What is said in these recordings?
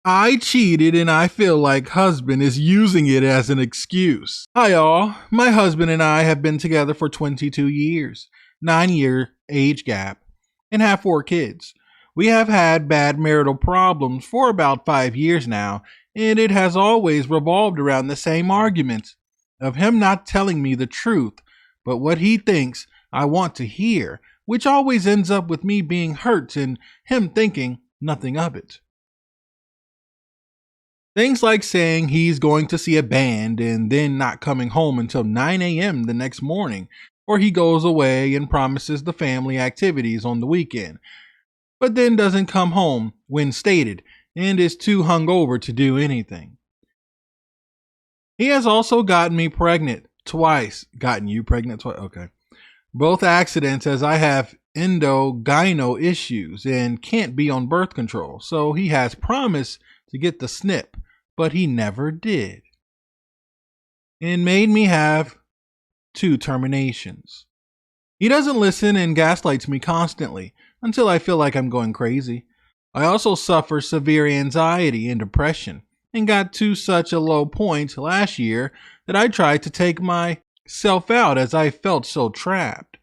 I cheated and I feel like husband is using it as an excuse. Hi all, my husband and I have been together for 22 years, 9-year age gap, and have 4 kids. We have had bad marital problems for about 5 years now, and it has always revolved around the same argument of him not telling me the truth, but what he thinks I want to hear, which always ends up with me being hurt and him thinking nothing of it. Things like saying he's going to see a band and then not coming home until 9 a.m. the next morning, or he goes away and promises the family activities on the weekend, but then doesn't come home when stated and is too hungover to do anything. He has also gotten me pregnant twice. Gotten you pregnant twice? Okay. Both accidents, as I have endo-gyno issues and can't be on birth control, so he has promised to get the snip, but he never did, and made me have 2 terminations. He doesn't listen and gaslights me constantly until I feel like I'm going crazy. I also suffer severe anxiety and depression and got to such a low point last year that I tried to take myself out as I felt so trapped.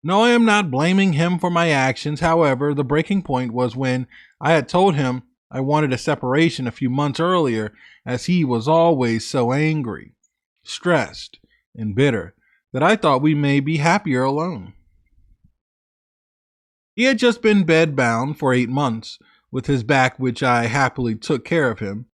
No, I am not blaming him for my actions. However, the breaking point was when I had told him I wanted a separation a few months earlier, as he was always so angry, stressed, and bitter that I thought we may be happier alone. He had just been bedbound for 8 months with his back, which I happily took care of him.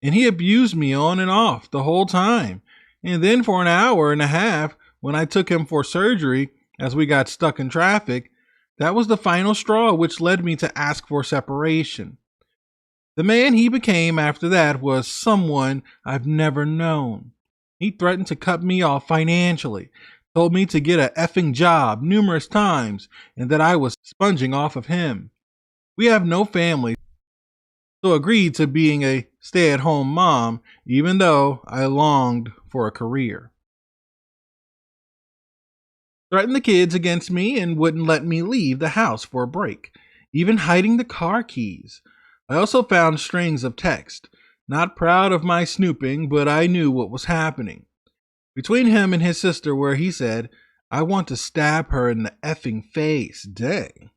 And he abused me on and off the whole time. And then for an hour and a half, when I took him for surgery as we got stuck in traffic, that was the final straw which led me to ask for separation. The man he became after that was someone I've never known. He threatened to cut me off financially, told me to get a effing job numerous times, and that I was sponging off of him. We have no family, so agreed to being a stay-at-home mom, even though I longed for a career. Threatened the kids against me and wouldn't let me leave the house for a break, even hiding the car keys. I also found strings of text. Not proud of my snooping, but I knew what was happening. Between him and his sister, where he said, I want to stab her in the effing face. Dang.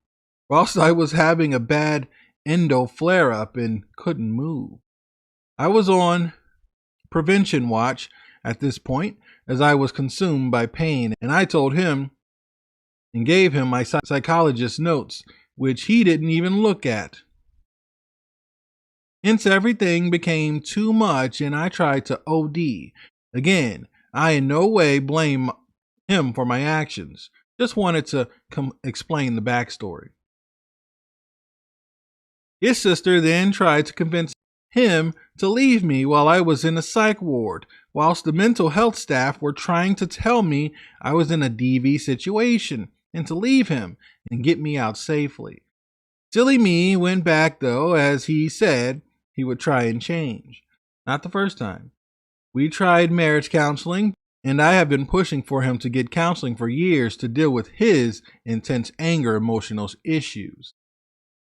Whilst I was having a bad endo flare-up and couldn't move. I was on prevention watch at this point, as I was consumed by pain, and I told him and gave him my psychologist's notes, which he didn't even look at. Hence everything became too much and I tried to OD. Again, I in no way blame him for my actions. Just wanted to explain the backstory. His sister then tried to convince him to leave me while I was in a psych ward, whilst the mental health staff were trying to tell me I was in a DV situation and to leave him and get me out safely. Silly me went back though, as he said he would try and change. Not the first time. We tried marriage counseling, and I have been pushing for him to get counseling for years to deal with his intense anger emotional issues.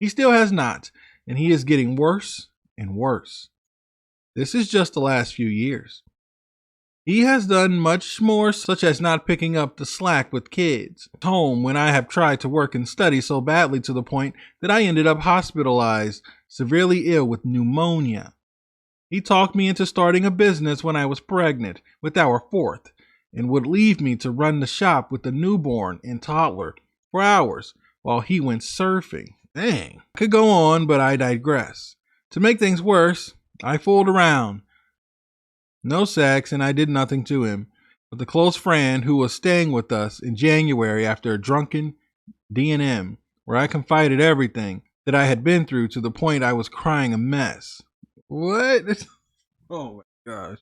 He still has not, and he is getting worse and worse. This is just the last few years. He has done much more, such as not picking up the slack with kids at home when I have tried to work and study so badly to the point that I ended up hospitalized, severely ill with pneumonia. He talked me into starting a business when I was pregnant with our 4th and would leave me to run the shop with the newborn and toddler for hours while he went surfing. Dang. I could go on, but I digress. To make things worse, I fooled around. No sex, and I did nothing to him, with a close friend who was staying with us in January after a drunken D&M, where I confided everything that I had been through to the point I was crying a mess. What? Oh my gosh.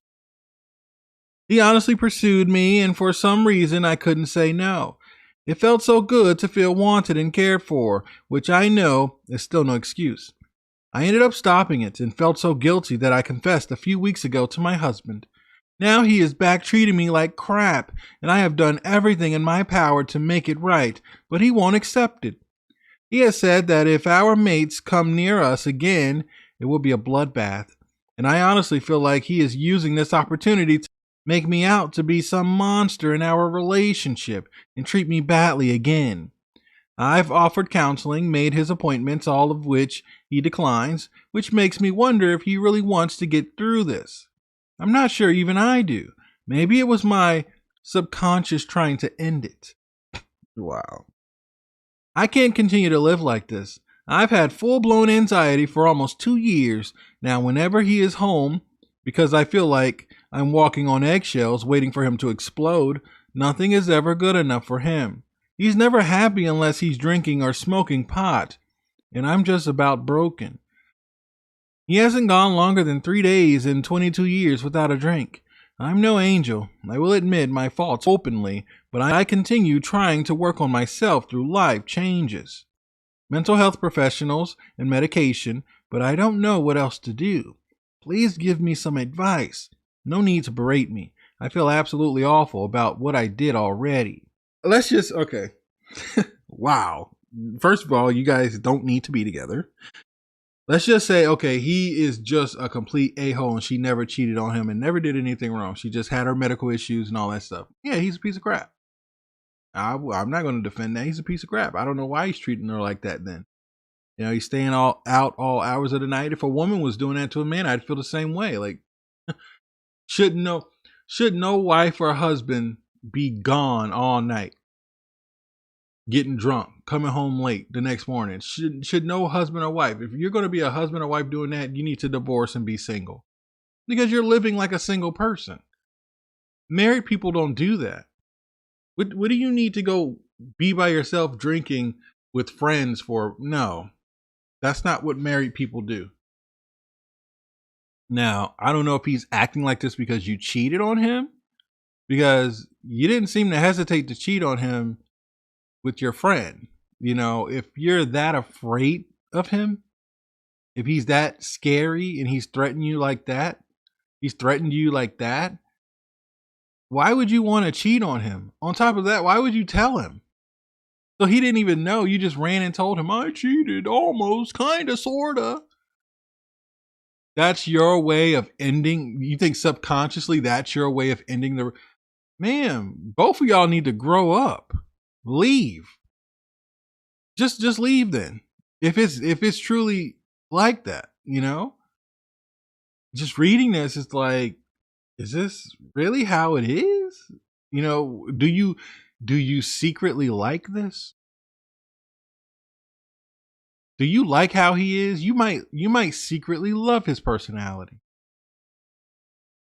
He honestly pursued me, and for some reason I couldn't say no. It felt so good to feel wanted and cared for, which I know is still no excuse. I ended up stopping it and felt so guilty that I confessed a few weeks ago to my husband. Now he is back treating me like crap, and I have done everything in my power to make it right, but he won't accept it. He has said that if our mates come near us again, it will be a bloodbath. And I honestly feel like he is using this opportunity to make me out to be some monster in our relationship and treat me badly again. I've offered counseling, made his appointments, all of which he declines, which makes me wonder if he really wants to get through this. I'm not sure even I do. Maybe it was my subconscious trying to end it. Wow. I can't continue to live like this. I've had full-blown anxiety for almost 2 years now whenever he is home, because I feel like I'm walking on eggshells waiting for him to explode. Nothing is ever good enough for him. He's never happy unless he's drinking or smoking pot, and I'm just about broken. He hasn't gone longer than 3 days in 22 years without a drink. I'm no angel. I will admit my faults openly, but I continue trying to work on myself through life changes, mental health professionals, and medication, but I don't know what else to do. Please give me some advice. No need to berate me. I feel absolutely awful about what I did already. Okay. Wow. First of all, you guys don't need to be together. Let's just say, okay, he is just a complete a-hole and she never cheated on him and never did anything wrong. She just had her medical issues and all that stuff. Yeah, he's a piece of crap. I'm not going to defend that. He's a piece of crap. I don't know why he's treating her like that then. You know, he's staying out all hours of the night. If a woman was doing that to a man, I'd feel the same way. Like, should no wife or husband be gone all night, getting drunk, coming home late the next morning? Should no husband or wife, if you're going to be a husband or wife doing that, you need to divorce and be single, because you're living like a single person. Married people don't do that. What do you need to go be by yourself drinking with friends for? No, that's not what married people do. Now, I don't know if he's acting like this because you cheated on him, because you didn't seem to hesitate to cheat on him with your friend. You know, if you're that afraid of him, if he's that scary and he's threatened you like that, why would you want to cheat on him? On top of that, why would you tell him? So he didn't even know. You just ran and told him, I cheated, almost, kind of, sort of. That's your way of ending. You think subconsciously that's your way of ending the... Man, both of y'all need to grow up. Leave. Just leave then. If it's truly like that, you know? Just reading this, it's like, is this really how it is? You know, do you secretly like this? Do you like how he is? You might secretly love his personality.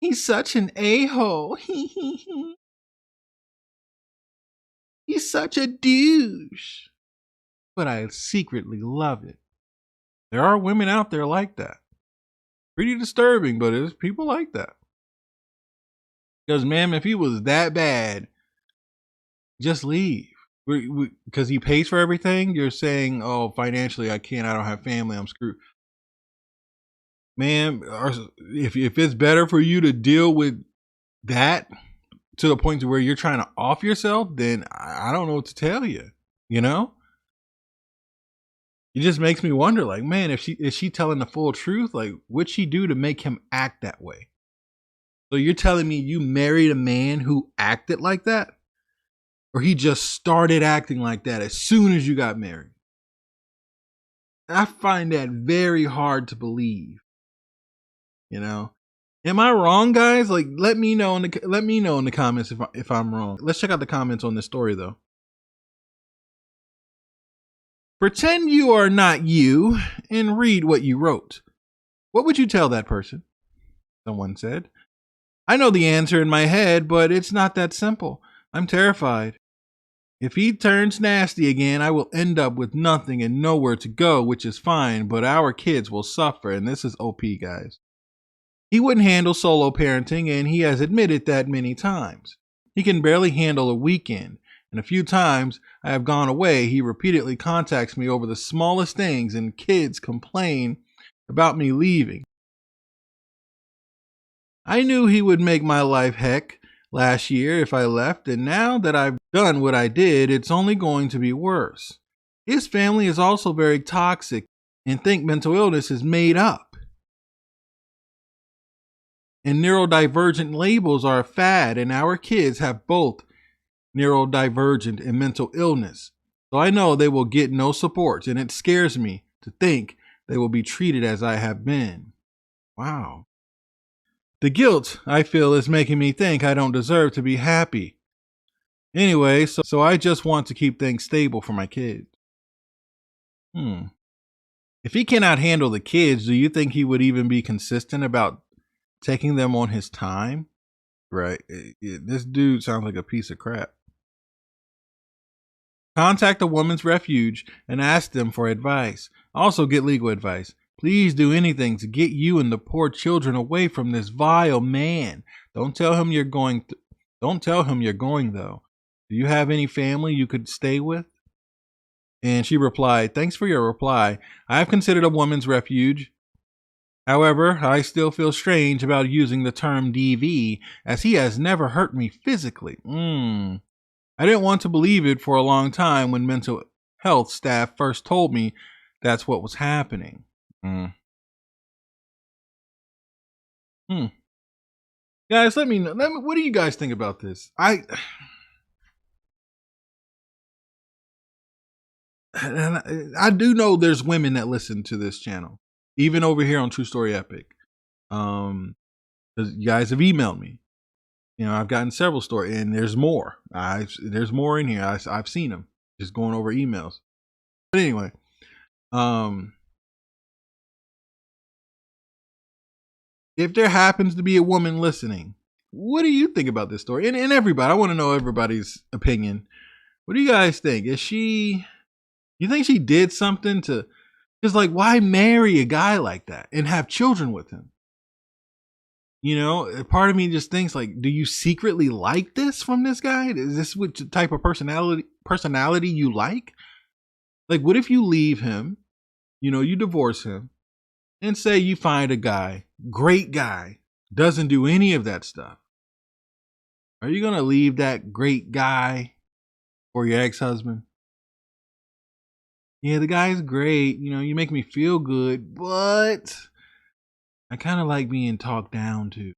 He's such an a-hole. He's such a douche. But I secretly love it. There are women out there like that. Pretty disturbing, but there's people like that. Because, ma'am, if he was that bad, just leave. Because he pays for everything. You're saying, oh, financially, I don't have family, I'm screwed. Ma'am, if it's better for you to deal with that to the point to where you're trying to off yourself, then I don't know what to tell you. You know? It just makes me wonder, like, man, is she telling the full truth? Like, what'd she do to make him act that way? So you're telling me you married a man who acted like that? Or he just started acting like that as soon as you got married? I find that very hard to believe. You know? Am I wrong, guys? Like, let me know in the comments if I'm wrong. Let's check out the comments on this story, though. Pretend you are not you and read what you wrote. What would you tell that person? Someone said. I know the answer in my head, but it's not that simple. I'm terrified. If he turns nasty again, I will end up with nothing and nowhere to go, which is fine, but our kids will suffer, and this is OP, guys. He wouldn't handle solo parenting, and he has admitted that many times. He can barely handle a weekend, and a few times I have gone away, he repeatedly contacts me over the smallest things, and kids complain about me leaving. I knew he would make my life heck last year if I left, and now that I've done what I did, it's only going to be worse. His family is also very toxic and think mental illness is made up. And neurodivergent labels are a fad, and our kids have both neurodivergent and mental illness. So I know they will get no support, and it scares me to think they will be treated as I have been. Wow. The guilt I feel is making me think I don't deserve to be happy. Anyway, so I just want to keep things stable for my kids. If he cannot handle the kids, do you think he would even be consistent about taking them on his time? Right. This dude sounds like a piece of crap. Contact a woman's refuge and ask them for advice. Also get legal advice. Please do anything to get you and the poor children away from this vile man. Don't tell him you're going though. Do you have any family you could stay with? And she replied, "Thanks for your reply. I have considered a woman's refuge. However, I still feel strange about using the term DV as he has never hurt me physically. I didn't want to believe it for a long time when mental health staff first told me that's what was happening." Guys, let me know. What do you guys think about this? I do know there's women that listen to this channel, even over here on True Story Epic. You guys have emailed me. You know, I've gotten several stories, and there's more. There's more in here. I've seen them. Just going over emails. But anyway, if there happens to be a woman listening, what do you think about this story? And everybody, I want to know everybody's opinion. What do you guys think? You think she did something to, just like, why marry a guy like that and have children with him? You know, part of me just thinks, like, do you secretly like this from this guy? Is this what type of personality you like? Like, what if you leave him, you know, you divorce him, and say you find a guy, great guy, doesn't do any of that stuff? Are you going to leave that great guy for your ex-husband? Yeah, the guy's great. You know, you make me feel good, but I kind of like being talked down to.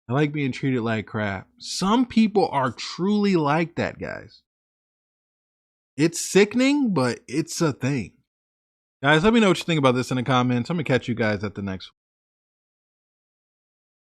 I like being treated like crap. Some people are truly like that, guys. It's sickening, but it's a thing. Guys, let me know what you think about this in the comments. I'm going to catch you guys at the next one.